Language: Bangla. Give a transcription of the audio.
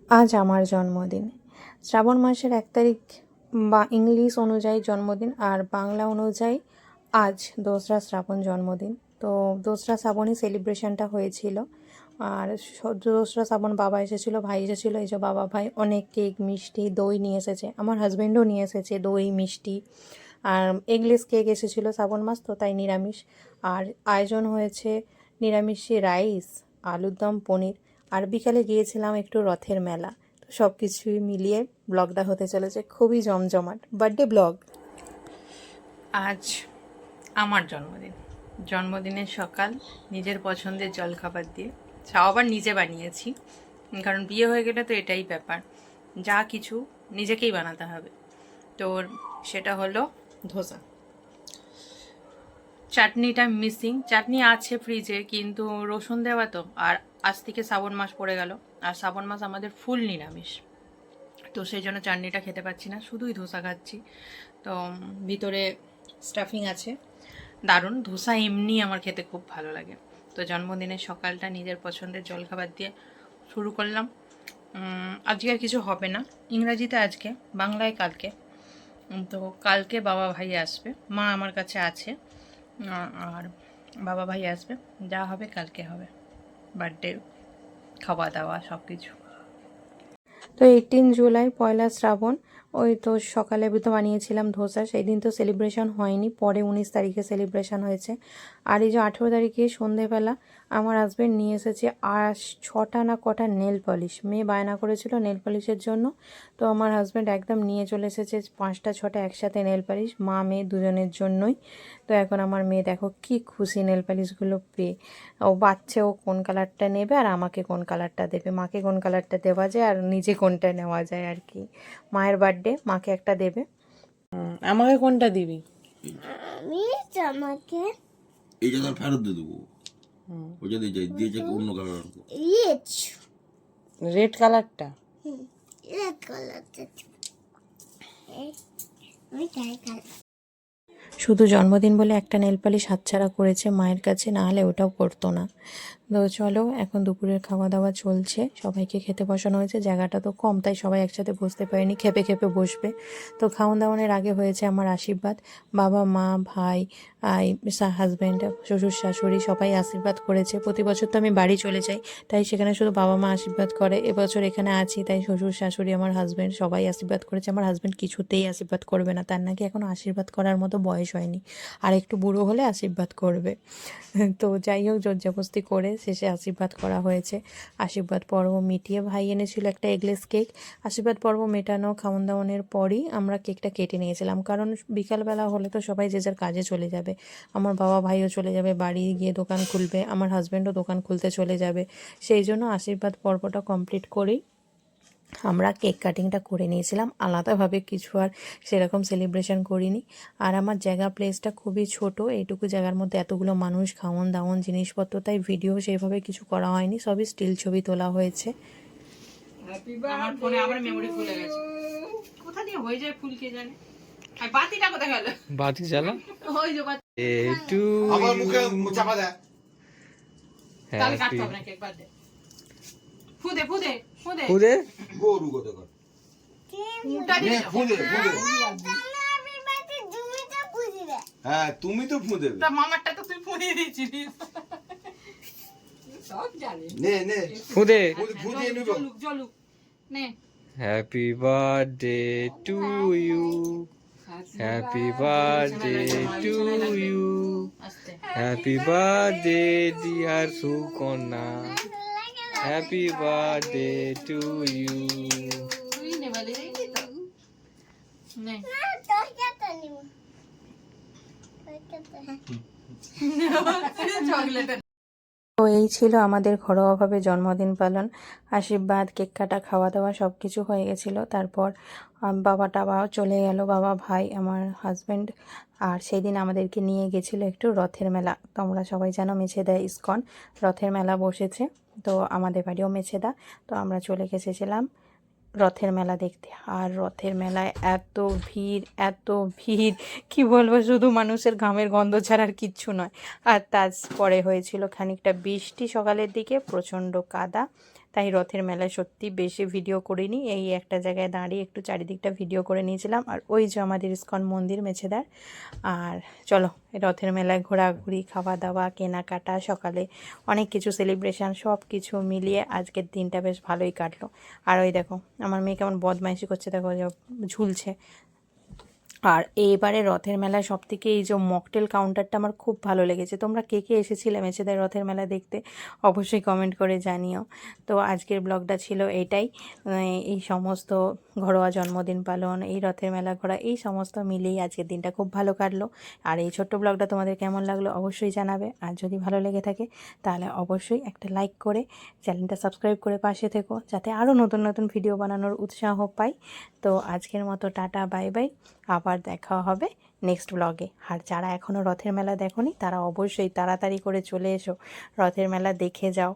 আজ আমার জন্মদিন। শ্রাবণ মাসের 1 তারিখ বা ইংলিশ অনুযায়ী জন্মদিন, আর বাংলা অনুযায়ী আজ 2রা শ্রাবণ জন্মদিন। তো 2রা শ্রাবণই সেলিব্রেশনটা হয়েছিল। আর 2রা শ্রাবণ বাবা এসেছিলো, ভাই এসেছিলো। এই যে বাবা ভাই অনেক কেক, মিষ্টি, দই নিয়ে এসেছে। আমার হাজব্যান্ডও নিয়ে এসেছে দই, মিষ্টি। আর এগলেস কেক এসেছিলো, শ্রাবণ মাস তো তাই নিরামিষ। আর আয়োজন হয়েছে নিরামিষে রাইস, আলুর দম, পনির। আর বিকালে গিয়েছিলাম একটু রথের মেলা। তো সব কিছুই মিলিয়ে ব্লগটা হতে চলেছে খুবই জমজমাট বার্থডে ব্লগ। আজ আমার জন্মদিন। জন্মদিনের সকাল নিজের পছন্দের জলখাবার দিয়ে, তাও আবার নিজে বানিয়েছি, কারণ বিয়ে হয়ে গেলে তো এটাই ব্যাপার, যা কিছু নিজেকেই বানাতে হবে। তো সেটা হলো ধোসা। চাটনিটা মিসিং, চাটনি আছে ফ্রিজে কিন্তু রসুন দেওয়া তো, আর আজ থেকে শ্রাবণ মাস পড়ে গেল, আর শ্রাবণ মাস আমাদের ফুল নিরামিষ। তো সেই জন্য চাটনিটা খেতে পাচ্ছি না, শুধুই ধোসা খাচ্ছি। তো ভিতরে স্টাফিং আছে, দারুণ। ধোসা এমনি আমার খেতে খুব ভালো লাগে। তো জন্মদিনের সকালটা নিজের পছন্দের জলখাবার দিয়ে শুরু করলাম। আজকে আর কিছু হবে না, ইংরাজিতে আজকে, বাংলায় কালকে। তো কালকে বাবা ভাই আসবে, মা আমার কাছে আছে, আর বাবা ভাই আসবে। যা হবে কালকে হবে, বার্থডে, খাওয়া দাওয়া সব কিছু। তো 18 জুলাই পয়লা শ্রাবণ, ওই তো সকালে তো বানিয়েছিলাম ধোসা। সেই দিন তো সেলিব্রেশন হয়নি, পরে 19 তারিখে সেলিব্রেশন হয়েছে। আর এই যে 18 তারিখে সন্ধেবেলা আমার হাজব্যান্ড নিয়ে এসেছে 6টা না কটা নেল পলিশ। মেয়ে বায়না করেছিল নেল পলিশের জন্য, তো আমার হাজব্যান্ড একদম নিয়ে চলে এসেছে 5টা 6টা একসাথে নেল পলিশ, মা মেয়ে দুজনের জন্যই। তো এখন আমার মেয়ে দেখো কি খুশি নেল পলিশগুলো পেয়ে। ও বাচ্চা, ও কোন কালারটা নেবে আর আমাকে কোন কালারটা দেবে, মাকে কোন কালারটা দেওয়া যায় আর নিজে কোনটা নেওয়া যায় আর কি। মায়ের বার্থডে, মাকে একটা দেবে। আমাকে কোনটা দিবি? আমি আমাকে এইটা তো ফেরত দিয়ে দেবো। ওই যদি যাই দিয়ে যাকে অন্য কালার আনবো। রিচ রেড কালারটা। রেড কালারটা আমি চাই কালার। শুধু জন্মদিন বলে একটা নেল পালিশ হাতছাড়া করেছে মায়ের কাছে, না হলে ওটাও করতো না। তো চলো, এখন দুপুরের খাওয়া দাওয়া চলছে, সবাইকে খেতে বসানো হয়েছে। জায়গাটা তো কম, তাই সবাই একসাথে বসতে পারেনি, খেপে খেপে বসবে। তো খাওয়া দাওয়ানের আগে হয়েছে আমার আশীর্বাদ। বাবা মা ভাই হাজব্যান্ড, শ্বশুর শাশুড়ি সবাই আশীর্বাদ করেছে। প্রতি বছর তো আমি বাড়ি চলে যাই, তাই সেখানে শুধু বাবা মা আশীর্বাদ করে। এবছর এখানে আছি, তাই শ্বশুর শাশুড়ি, আমার হাজব্যান্ড সবাই আশীর্বাদ করেছে। আমার হাজব্যান্ড কিছুতেই আশীর্বাদ করবে না, তার নাকি এখনও আশীর্বাদ করার মতো বয়স হয়নি, আর একটু বুড়ো হলে আশীর্বাদ করবে। তো যাই হোক, জোরজবস্তি করে শেষে আশীর্বাদ করা হয়েছে। আশীর্বাদ পর্ব মিটিয়ে ভাই এনেছিল একটা এগলেস কেক। আশীর্বাদ পর্ব মেটানো, খাওয়ান দাওয়ানের পরই আমরা কেকটা কেটে নিয়েছিলাম, কারণ বিকালবেলা হলে তো সবাই যে যার কাজে চলে যাবে। আমার বাবা ভাইও চলে যাবে বাড়ি গিয়ে দোকান খুলবে, আমার হাজব্যান্ডও দোকান খুলতে চলে যাবে। সেই জন্য আশীর্বাদ পর্বটা কমপ্লিট করেই আমরা কেক কাটিংটা করে নিয়েছিলাম। আলাদাভাবে কিছু আর সেরকম সেলিব্রেশন করিনি। আর আমার জায়গা প্লেসটা খুবই ছোট, এইটুকু জায়গার মধ্যে এতগুলো মানুষ, খাওয়ান দাওয়ান জিনিসপত্র, তাই ভিডিও সেইভাবে কিছু করা হয়নি, সবই স্টিল ছবি তোলা হয়েছে। আমার ফোনে আবার মেমরি ফুলে গেছে, কোথা দিয়ে হয়ে যায় ফুল কে জানে। আর বাতিটা কোথায় গেল? বাতি জ্বালা। ওই যে বাতি, একটু আমার মুখে চাপা দেয়। তাহলে কাটতে হবে না কেক, বাদ দে। ফুদে ফুদে ফুদে খুদে গরু কত কর ফুটা দিয়ে ফুদে ফুদে। আমি বাতি তুমি তো বুঝবে। হ্যাঁ তুমি তো ফুদে। তা মামারটা তো তুই ফুদিয়ে দিয়েছিলিস, সব জানি। নে নে খুদে। ফুদিয়ে নিব। জলুক জলুক নে। Happy birthday to you, happy birthday to you, আস্তে happy birthday dear Sukanya, happy birthday to you. তুই নে বলে দেখি তো, নে। তোকে নিব চকলেট তো এই ছিল আমাদের ঘরোয়াভাবে জন্মদিন পালন। আশীর্বাদ, কেক কাটা, খাওয়া দাওয়া সব কিছু হয়ে গেছিলো। তারপর বাবা টাবাও চলে গেল, বাবা ভাই আমার হাজব্যান্ড। আর সেই দিন আমাদেরকে নিয়ে গেছিলো একটু রথের মেলা। তোমরা সবাই জানো মেছেদা ইস্কন রথের মেলা বসেছে, তো আমাদের বাড়িও মেছেদা। তো আমরা চলে গেছিলাম রথের মেলা দেখতে। আর রথের মেলায় এত ভিড়, এত ভিড়, কি বলবো, শুধু মানুষের ঘামের গন্ধ ছাড়া আর কিচ্ছু নয়। আর তারপরে হয়েছিল খানিকটা বৃষ্টি সকালের দিকে, প্রচণ্ড কাদা। তাই রথের মেলায় সত্যি বেশি ভিডিও করিনি, এই একটা জায়গায় দাঁড়িয়ে একটু চারিদিকটা ভিডিও করে নিয়েছিলাম। আর ওই যে আমাদের ইস্কন মন্দির মেছেদার। আর চলো রথের মেলায় ঘোরাঘুরি, খাওয়া দাওয়া, কেনাকাটা, সকালে অনেক কিছু সেলিব্রেশন, সব কিছু মিলিয়ে আজকের দিনটা বেশ ভালোই কাটলো। আর ওই দেখো আমার মেয়ে কেমন বদমাইশি করছে, দেখো ঝুলছে। আর এইবারে রথের মেলায় সবথেকে এই যে মকটেল কাউন্টারটা আমার খুব ভালো লেগেছে। তোমরা কে কে এসেছিলে মেছেদের রথের মেলা দেখতে অবশ্যই কমেন্ট করে জানিও। তো আজকের ব্লগটা ছিল এটাই, এই সমস্ত ঘরোয়া জন্মদিন পালন, এই রথের মেলা ঘোরা, এই সমস্ত মিলিয়েই আজকের দিনটা খুব ভালো কাটলো। আর এই ছোট্ট ব্লগটা তোমাদের কেমন লাগলো অবশ্যই জানাবে। আর যদি ভালো লেগে থাকে তাহলে অবশ্যই একটা লাইক করে চ্যানেলটা সাবস্ক্রাইব করে পাশে থেকো, যাতে আরও নতুন নতুন ভিডিও বানানোর উৎসাহ পাই। তো আজকের মতো টাটা, বাই বাই। আবার দেখা হবে নেক্সট ব্লগে। আর যারা এখনও রথের মেলা দেখোনি তারা অবশ্যই তাড়াতাড়ি করে চলে এসো, রথের মেলা দেখে যাও।